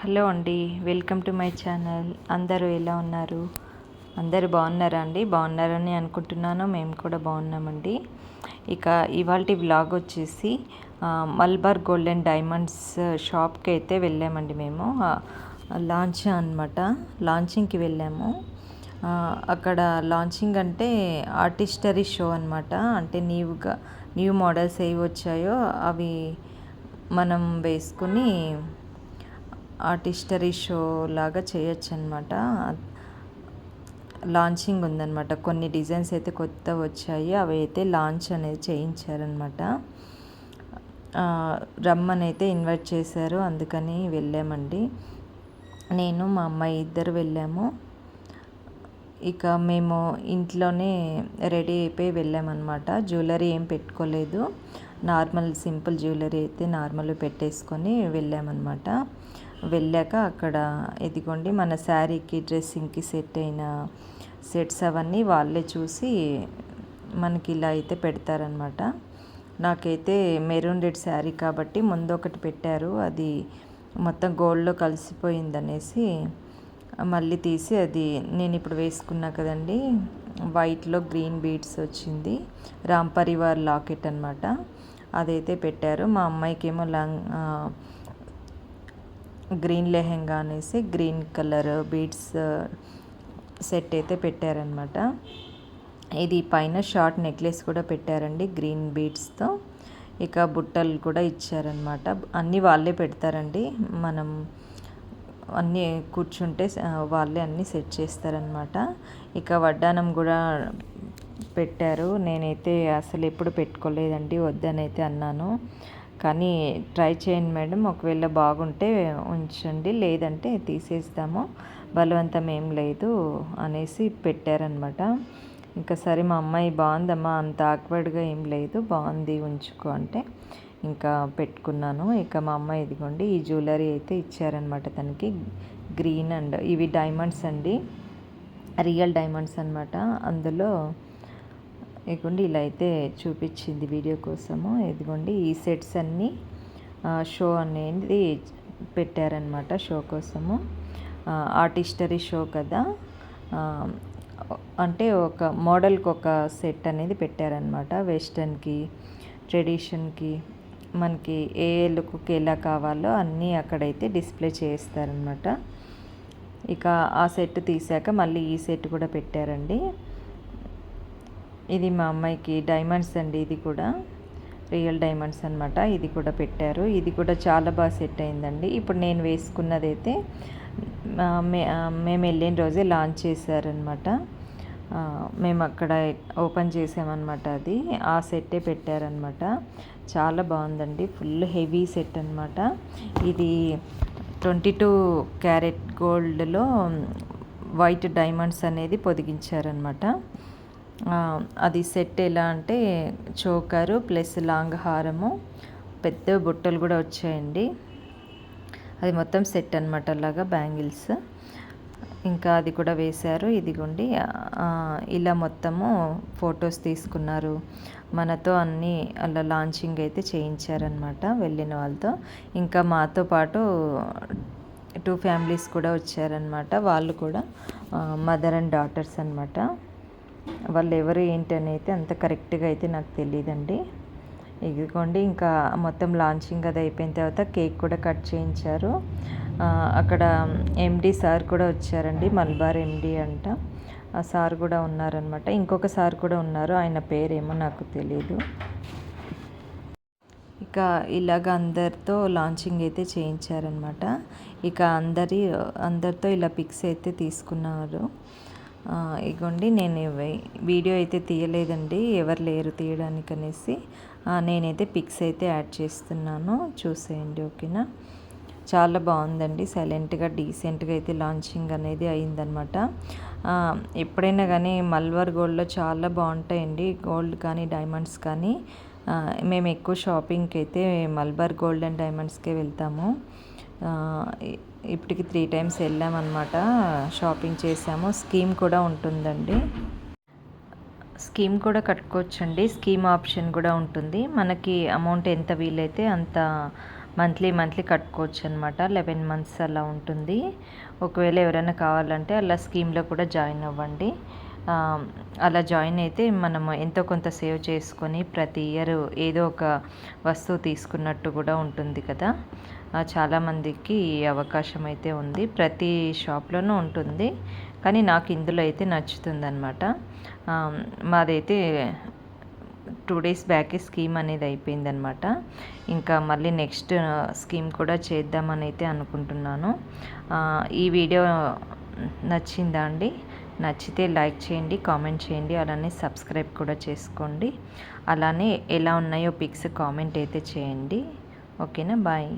Hello అండి, welcome to my channel. అందరూ ఎలా ఉన్నారు? అందరూ బాగున్నారా అండి? బాగున్నారని అనుకుంటున్నాను. మేము కూడా బాగున్నామండి. ఇక ఇవాల్టి వ్లాగ్ వచ్చేసి మల్బార్ గోల్డ్ అండ్ డైమండ్స్ షాప్కి అయితే వెళ్ళామండి. మేము లాంచ్ అనమాట, లాంచింగ్కి వెళ్ళాము. అక్కడ లాంచింగ్ అంటే ఆర్టిస్టరీ షో అనమాట. అంటే న్యూ మోడల్స్ ఏవి వచ్చాయో అవి మనం వేసుకుని ఆర్టిస్టరీ షో లాగా చేయొచ్చు అనమాట. లాంచింగ్ ఉందన్నమాట. కొన్ని డిజైన్స్ అయితే కొత్త వచ్చాయి, అవి అయితే లాంచ్ అనేది చేయించారనమాట. రమ్మని అయితే ఇన్వైట్ చేశారు, అందుకని వెళ్ళామండి. నేను మా అమ్మాయి ఇద్దరు వెళ్ళాము. ఇక మేము ఇంట్లోనే రెడీ అయిపోయి వెళ్ళామన్నమాట. జ్యువెలరీ ఏం పెట్టుకోలేదు, నార్మల్ సింపుల్ జ్యువెలరీ అయితే నార్మల్ పెట్టేసుకొని వెళ్ళామన్నమాట. వెళ్ళాక అక్కడ ఇదిగోండి మన శారీకి డ్రెస్సింగ్కి సెట్ అయిన సెట్స్ అవన్నీ వాళ్ళే చూసి మనకి ఇలా అయితే పెడతారనమాట. నాకైతే మెరూన్ రెడ్ శారీ కాబట్టి ముందు ఒకటి పెట్టారు, అది మొత్తం గోల్డ్లో కలిసిపోయిందనేసి మళ్ళీ తీసి అది నేను ఇప్పుడు వేసుకున్నా కదండి, వైట్లో గ్రీన్ బీడ్స్ వచ్చింది, రామ్ పరివార్ లాకెట్ అనమాట, అదైతే పెట్టారు. మా అమ్మాయికి ఏమో గ్రీన్ లెహెంగా అనేసి గ్రీన్ కలర్ బీడ్స్ సెట్ అయితే పెట్టారనమాట. ఇది పైన షార్ట్ నెక్లెస్ కూడా పెట్టారండి గ్రీన్ బీడ్స్తో. ఇక బుట్టలు కూడా ఇచ్చారనమాట. అన్నీ వాళ్ళే పెడతారండి, మనం అన్నీ కూర్చుంటే వాళ్ళే అన్నీ సెట్ చేస్తారనమాట. ఇక వడ్డానం కూడా పెట్టారు. నేనైతే అసలు ఎప్పుడు పెట్టుకోలేదండి, వద్దని అయితే అన్నాను. కానీ ట్రై చేయండి మేడం, ఒకవేళ బాగుంటే ఉంచండి, లేదంటే తీసేస్తాము, బలవంతం ఏం లేదు అనేసి పెట్టారనమాట. ఇంకా సరే మా అమ్మాయి బాగుందమ్మా, అంత ఆక్వర్డ్గా ఏం లేదు, బాగుంది ఉంచుకో అంటే ఇంకా పెట్టుకున్నాను. ఇక మా అమ్మాయి ఇదిగోండి ఈ జ్యువెలరీ అయితే ఇచ్చారనమాట తనకి, గ్రీన్ అండ్ ఇవి డైమండ్స్ అండి, రియల్ డైమండ్స్ అనమాట. అందులో ఇదిగోండి ఇలా అయితే చూపించింది వీడియో కోసము. ఇదిగోండి ఈ సెట్స్ అన్నీ షో అనేది పెట్టారనమాట, షో కోసము. ఆర్టిస్టరీ షో కదా, అంటే ఒక మోడల్కి ఒక సెట్ అనేది పెట్టారనమాట. వెస్టర్న్కి, ట్రెడిషన్కి, మనకి ఏ లుక్కి ఎలా కావాలో అన్నీ అక్కడైతే డిస్ప్లే చేస్తారనమాట. ఇక ఆ సెట్ తీసాక మళ్ళీ ఈ సెట్ కూడా పెట్టారండి. ఇది మా అమ్మాయికి డైమండ్స్ అండి, ఇది కూడా రియల్ డైమండ్స్ అనమాట. ఇది కూడా పెట్టారు, ఇది కూడా చాలా బాగా సెట్ అయిందండి. ఇప్పుడు నేను వేసుకున్నదైతే మేము వెళ్ళిన రోజే లాంచ్ చేశారనమాట. మేము అక్కడ ఓపెన్ చేసామన్నమాట, అది ఆ సెట్టే పెట్టారనమాట. చాలా బాగుందండి, ఫుల్ హెవీ సెట్ అనమాట. ఇది 22 క్యారెట్ గోల్డ్లో వైట్ డైమండ్స్ అనేది పొదిగించారనమాట. అది సెట్ ఎలా అంటే చోకరు ప్లస్ లాంగ్ హారము, పెద్ద బుట్టలు కూడా వచ్చాయండి. అది మొత్తం సెట్ అనమాట, అలాగా బ్యాంగిల్స్ ఇంకా అది కూడా వేశారు. ఇదిగోండి ఇలా మొత్తము ఫొటోస్ తీసుకున్నారు మనతో, అన్నీ అలా లాంచింగ్ అయితే చేయించారనమాట వెళ్ళిన వాళ్ళతో. ఇంకా మాతో పాటు 2 ఫ్యామిలీస్ కూడా వచ్చారనమాట, వాళ్ళు కూడా మదర్ అండ్ డాటర్స్ అనమాట. వాళ్ళు ఎవరు ఏంటని అయితే అంత కరెక్ట్గా అయితే నాకు తెలియదండి. ఇదిగోండి ఇంకా మొత్తం లాంచింగ్ అది అయిపోయిన తర్వాత కేక్ కూడా కట్ చేయించారు. అక్కడ ఎండి సార్ కూడా వచ్చారండి, మల్బార్ ఎండి అంట, ఆ సార్ కూడా ఉన్నారనమాట. ఇంకొక సార్ కూడా ఉన్నారు, ఆయన పేరేమో నాకు తెలీదు. ఇక ఇలాగ అందరితో లాంచింగ్ అయితే చేయించారనమాట. ఇక అందరితో ఇలా పిక్స్ అయితే తీసుకున్నారు. ఇగోండి నేను వీడియో అయితే తీయలేదండి, ఎవరు లేరు తీయడానికి అనేసి, నేనైతే పిక్స్ అయితే యాడ్ చేస్తున్నాను, చూసేయండి ఓకేనా. చాలా బాగుందండి, సైలెంట్గా డీసెంట్గా అయితే లాంచింగ్ అనేది అయిందనమాట. ఎప్పుడైనా కానీ మల్బార్ గోల్డ్లో చాలా బాగుంటాయండి, గోల్డ్ కానీ డైమండ్స్ కానీ. మేము ఎక్కువ షాపింగ్కి అయితే మల్బార్ గోల్డ్ అండ్ డైమండ్స్కే వెళ్తాము. ఇప్పటికి 3 టైమ్స్ వెళ్ళామన్నమాట, షాపింగ్ చేసాము. స్కీమ్ కూడా ఉంటుందండి, స్కీమ్ కూడా కట్టుకోవచ్చండి, స్కీమ్ ఆప్షన్ కూడా ఉంటుంది. మనకి అమౌంట్ ఎంత వీలైతే అంత మంత్లీ కట్టుకోవచ్చు అనమాట. 11 మంత్స్ అలా ఉంటుంది. ఒకవేళ ఎవరైనా కావాలంటే అలా స్కీమ్లో కూడా జాయిన్ అవ్వండి. అలా జాయిన్ అయితే మనము ఎంతో కొంత సేవ్ చేసుకొని ప్రతి ఇయర్ ఏదో ఒక వస్తువు తీసుకున్నట్టు కూడా ఉంటుంది కదా. చాలామందికి ఈ అవకాశం అయితే ఉంది. ప్రతి షాప్లోనూ ఉంటుంది, కానీ నాకు ఇందులో అయితే నచ్చుతుందన్నమాట. మాదైతే 2 డేస్ బ్యాకే స్కీమ్ అనేది అయిపోయిందనమాట. ఇంకా మళ్ళీ నెక్స్ట్ స్కీమ్ కూడా చేద్దామని అయితే అనుకుంటున్నాను. ఈ వీడియో నచ్చిందా అండి? నచ్చితే లైక్ చేయండి, కామెంట్ చేయండి, అలానే సబ్స్క్రైబ్ కూడా చేసుకోండి. అలానే ఎలా ఉన్నాయో పిక్స్ కామెంట్ అయితే చేయండి. ఓకేనా, బాయ్.